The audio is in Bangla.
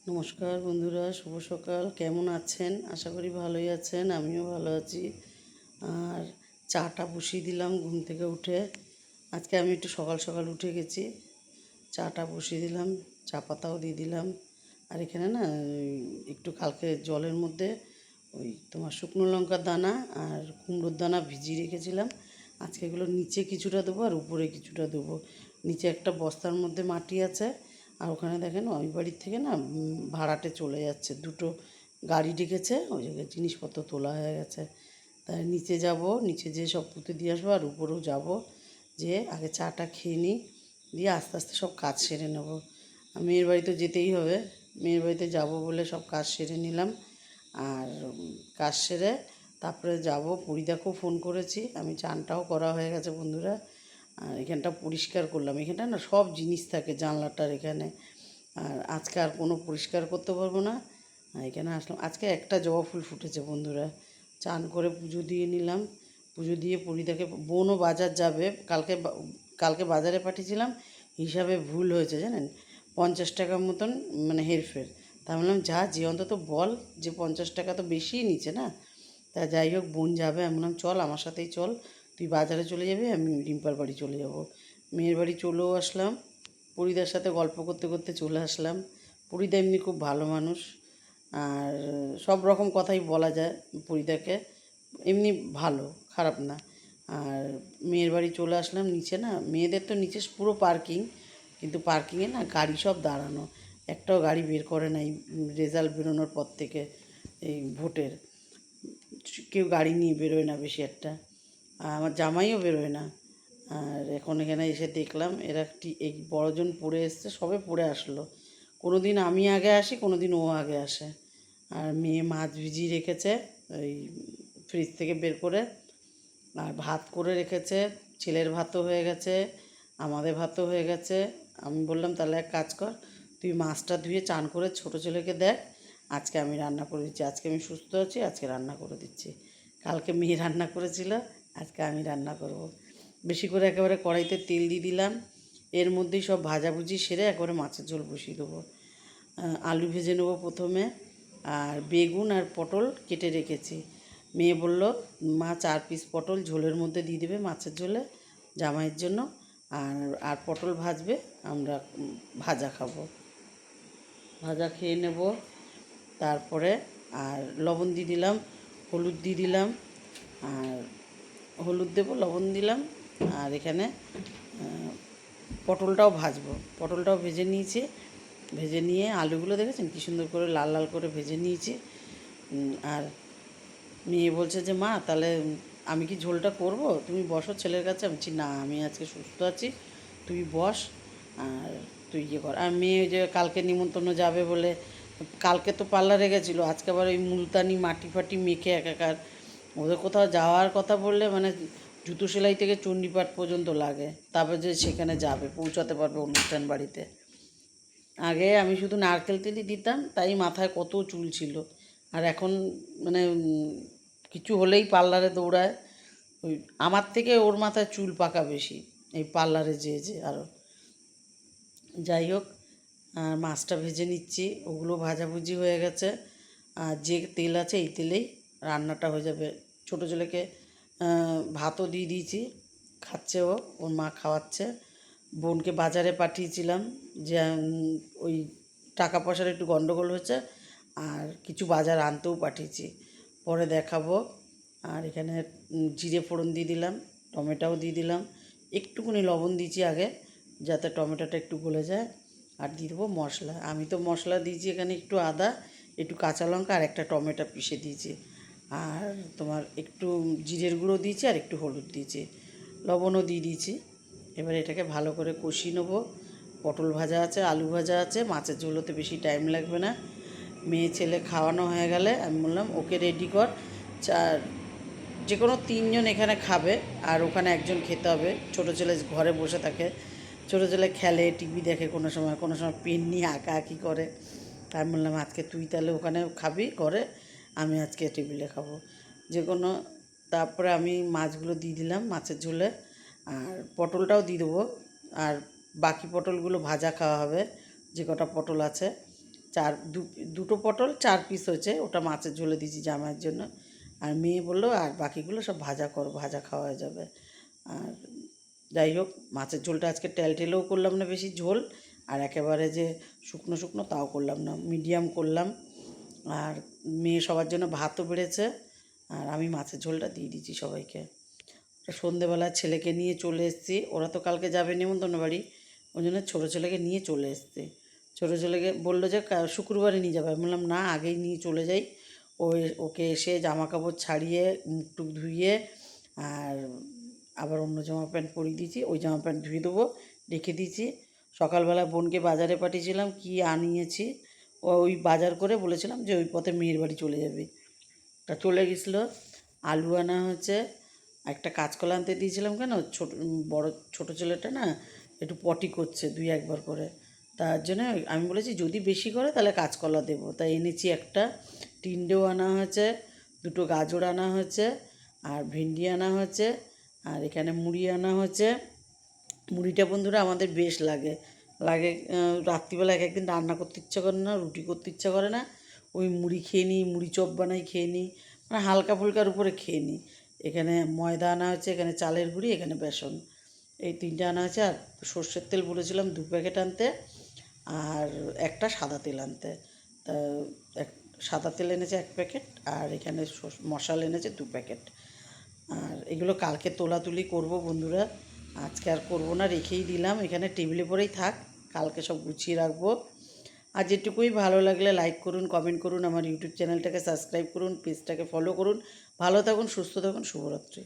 নমস্কার বন্ধুরা, শুভ সকাল। কেমন আছেন? আশা করি ভালোই আছেন, আমিও ভালো আছি। আর চাটা বসিয়ে দিলাম ঘুম থেকে উঠে। আজকে আমি একটু সকাল সকাল উঠে গেছি। চাটা বসিয়ে দিলাম, চা পাতাও দিয়ে দিলাম। আর এখানে না একটু কালকে জলের মধ্যে ওই তোমার শুকনো লঙ্কার দানা আর কুমড়োর দানা ভিজিয়ে রেখেছিলাম। আজকে এগুলো নিচে কিছুটা দেবো আর উপরে কিছুটা দেবো। নিচে একটা বস্তার মধ্যে মাটি আছে, আর ওখানে দেখেন ওই বাড়ির থেকে না ভাড়াটে চলে যাচ্ছে, দুটো গাড়ি ডেকেছে, ওই জায়গায় জিনিসপত্র তোলা হয়ে গেছে। তাই নিচে যাব, নিচে যেয়ে সব পুঁতে দিয়ে আসবো, আর উপরেও যাব, যে আগে চাটা খেয়ে নিই, দিয়ে আস্তে আস্তে সব কাজ সেরে নেব। মেয়ের বাড়ি তো যেতেই হবে, মেয়ের বাড়িতে যাব বলে সব কাজ সেরে নিলাম। আর কাজ সেরে তারপরে যাব। পরিদাকেও ফোন করেছি, আমি চানটাও করা হয়ে গেছে বন্ধুরা। আর এখানটা পরিষ্কার করলাম, এখানটা না সব জিনিস থাকে জানলাটার এখানে। আর আজকে আর কোনো পরিষ্কার করতে পারবো না। এখানে আসলাম, আজকে একটা জবা ফুল ফুটেছে বন্ধুরা। চান করে পুজো দিয়ে নিলাম, পুজো দিয়ে পরিদাকে, বোনও বাজার যাবে কালকে। কালকে বাজারে পাঠিয়েছিলাম, হিসাবে ভুল হয়েছে জানেন, 50 টাকা মতন মানে হেরফের। তা বললাম যা, যে অন্তত বল যে 50 টাকা তো বেশিই নিচ্ছে না। তা যাই হোক, বোন যাবে, আমি বললাম চল আমার সাথেই চল, তুই বাজারে চলে যাবি, আমি রিম্পার বাড়ি চলে যাব। মেয়ের বাড়ি চলেও আসলাম, পরিদার সাথে গল্প করতে করতে চলে আসলাম। পরিদা এমনি খুব ভালো মানুষ, আর সব রকম কথাই বলা যায় পরিদাকে, এমনি ভালো, খারাপ না। আর মেয়ের বাড়ি চলে আসলাম। নিচে না মেয়েদের তো নিচে পুরো পার্কিং, কিন্তু পার্কিংয়ে না গাড়ি সব দাঁড়ানো, একটাও গাড়ি বের করে নাই রেজাল্ট বেরোনোর পর থেকে। এই ভোটের কেউ গাড়ি নিয়ে বেরোয় না বেশি একটা, আর আমার জামাইও বেরোয় না। আর এখন এখানে এসে দেখলাম এরা এই বড়জন পড়ে এসছে, সবে পড়ে আসলো। কোনো দিন আমি আগে আসি, কোনো দিন ও আগে আসে। আর মেয়ে মাছ ভিজিয়ে রেখেছে ওই ফ্রিজ থেকে বের করে, আর ভাত করে রেখেছে। ছেলের ভাতও হয়ে গেছে, আমাদের ভাতও হয়ে গেছে। আমি বললাম তাহলে এক কাজ কর, তুই মাছটা ধুয়ে চান করে ছোটো ছেলেকে দেখ, আজকে আমি রান্না করে দিচ্ছি। আজকে আমি সুস্থ আছি, আজকে রান্না করে দিচ্ছি। কালকে মেয়ে রান্না করেছিল, আজকে আমি রান্না করব। বেশি করে একেবারে কড়াইতে তেল দিয়ে দিলাম, এর মধ্যেই সব ভাজাভুজি সেরে একেবারে মাছের ঝোল বসিয়ে দেবো। আলু ভেজে নেবো প্রথমে, আর বেগুন আর পটল কেটে রেখেছি। মেয়ে বলল মা 4 পিস পটল ঝোলের মধ্যে দিয়ে দেবে মাছের ঝোলে জামাইয়ের জন্য, আর আর পটল ভাজবে, আমরা ভাজা খাবো, ভাজা খেয়ে নেব। তারপরে আর লবণ দিয়ে দিলাম, হলুদ দিয়ে দিলাম, আর হলুদ দেবো, লবণ দিলাম। আর এখানে পটলটাও ভাজবো, পটলটাও ভেজে নিয়েছি। ভেজে নিয়ে আলুগুলো দেখেছেন কী সুন্দর করে লাল লাল করে ভেজে নিয়েছি। আর মেয়ে বলছে যে মা তাহলে আমি কি ঝোলটা করব, তুমি বসো ছেলের কাছে। আমি বলছি না, আমি আজকে সুস্থ আছি, তুই বস, আর তুই ইয়ে কর। আর মেয়ে যে কালকে নিমন্ত্রণ যাবে বলে, কালকে তো পার্লারে গেছিলো, আজকে আবার ওই মুলতানি মাটি ফাটি মেখে একাকার। ওদের কোথাও যাওয়ার কথা বললে মানে জুতো সেলাই থেকে চণ্ডীপাঠ পর্যন্ত লাগে, তারপর যে সেখানে যাবে, পৌঁছাতে পারবে অনুষ্ঠান বাড়িতে। আগে আমি শুধু নারকেল তেলই দিতাম, তাই মাথায় কত চুল ছিল। আর এখন মানে কিছু হলেই পার্লারে দৌড়ায়। ওই আমার থেকে ওর মাথায় চুল পাকা বেশি, এই পার্লারে যেয়ে আরও। যাই হোক, আর মাছটা ভেজে নিচ্ছি, ওগুলো ভাজাভুজি হয়ে গেছে। আর যে তেল আছে এই তেলেই রান্নাটা হয়ে যাবে। ছোটো ছেলেকে ভাতও দিয়ে দিয়েছি, খাচ্ছে ও, ওর মা খাওয়াচ্ছে। বোনকে বাজারে পাঠিয়েছিলাম, যে ওই টাকা পয়সার একটু গন্ডগোল হয়েছে, আর কিছু বাজার আনতেও পাঠিয়েছি, পরে দেখাবো। আর এখানে জিরে ফোড়ন দিয়ে দিলাম, টমেটোও দিয়ে দিলাম, একটুখানি লবণ দিয়েছি আগে যাতে টমেটোটা একটু গলে যায়। আর দিয়ে দেবো মশলা, আমি তো মশলা দিয়েছি এখানে একটু আদা, একটু কাঁচা লঙ্কা আর একটা টমেটো পিষে দিয়েছি। আর তোমার একটু জিরের গুঁড়ো দিয়েছি, আর একটু হলুদ দিয়েছি, লবণও দিয়ে দিয়েছি। এবার এটাকে ভালো করে কষিয়ে নেবো। পটল ভাজা আছে, আলু ভাজা আছে, মাছের ঝোলোতে বেশি টাইম লাগবে না। মেয়ে ছেলে খাওয়ানো হয়ে গেলে আমি বললাম ওকে রেডি কর। চার, যে কোনো 3জন এখানে খাবে, আর ওখানে একজন খেতে হবে। ছোটো ছেলে ঘরে বসে থাকে, ছোটো ছেলে খেলে, টিভি দেখে, কোনো সময় পেন নিয়ে আঁকাআঁকি করে। তাই আমি বললাম আজকে তুই তাহলে ওখানে খাবি ঘরে, আমি আজকে টেবিলে খাবো যে কোনো। তারপরে আমি মাছগুলো দিয়ে দিলাম মাছের ঝোলে, আর পটলটাও দিয়ে দেবো। আর বাকি পটলগুলো ভাজা খাওয়া হবে, যে কটা পটল আছে। দুটো পটল 4 পিস হয়েছে, ওটা মাছের ঝোলে দিয়েছি জামাইয়ের জন্য। আর মেয়ে বললো আর বাকিগুলো সব ভাজা করো, ভাজা খাওয়া যাবে। আর যাই হোক, মাছের ঝোলটা আজকে টেলটেলেও করলাম না বেশি ঝোল, আর একেবারে যে শুকনো শুকনো তাও করলাম না, মিডিয়াম করলাম। আর মেয়ে সবার জন্য ভাতও বেড়েছে, আর আমি মাছের ঝোলটা দিয়ে দিচ্ছি সবাইকে। সন্ধেবেলা ছেলেকে নিয়ে চলে এসেছি, ওরা তো কালকে যাবে নেমন্তন্ন বাড়ি, ওই জন্য ছোটো ছেলেকে নিয়ে চলে এসেছি। ছোটো ছেলেকে বললো যে শুক্রবারে নিয়ে যাবে, আমি বললাম না, আগেই নিয়ে চলে যাই। ওকে এসে জামা কাপড় ছাড়িয়ে মুখ টুক ধুইয়ে আর আবার অন্য জামা প্যান্ট পরিয়ে দিয়েছি, ওই জামা প্যান্ট ধুয়ে দেবো, রেখে দিয়েছি। সকালবেলা বোনকে বাজারে পাঠিয়েছিলাম, কি আনিয়েছি ওই বাজার করে বলেছিলাম যে ওই পথে মেয়ের বাড়ি চলে যাবি, তা চলে গেছিলো। আলু আনা হচ্ছে, একটা কাঁচকলা আনতে দিয়েছিলাম, কেন ছোটো ছেলেটা না একটু পটি করছে 2-1 বার করে, তার জন্য আমি বলেছি যদি বেশি করে তাহলে কাঁচকলা দেবো, তাই এনেছি একটা। টিন্ডেও আনা হয়েছে, 2টো গাজর আনা হয়েছে, আর ভেন্ডি আনা হয়েছে, আর এখানে মুড়ি আনা হয়েছে। মুড়িটা বন্ধুরা আমাদের বেশ লাগে রাত্রিবেলা এক একদিন রান্না করতে ইচ্ছা করে না, রুটি করতে ইচ্ছা করে না, ওই মুড়ি খেয়ে নিই, মুড়ি চপ বানাই খেয়ে নিই, মানে হালকা ফুলকার উপরে খেয়ে নিই। এখানে ময়দা আনা হয়েছে, এখানে চালের গুঁড়ি, এখানে বেসন, এই 3টে আনা হয়েছে। আর সর্ষের তেল বলেছিলাম 2 প্যাকেট আনতে, আর একটা সাদা তেল আনতে। তা সাদা তেল এনেছে 1 প্যাকেট, আর এখানে মশলা এনেছে 2 প্যাকেট। আর এগুলো কালকে তোলাতুলি করব বন্ধুরা, আজকে আর করবো না, রেখেই দিলাম এখানে টেবিলে পরেই থাক, কালকে সব গুছিয়ে রাখবো। আর যেটুকুই ভালো লাগলে লাইক করুন, কমেন্ট করুন, আমার ইউটিউব চ্যানেলটাকে সাবস্ক্রাইব করুন, পেজটাকে ফলো করুন। ভালো থাকুন, সুস্থ থাকুন, শুভরাত্রি।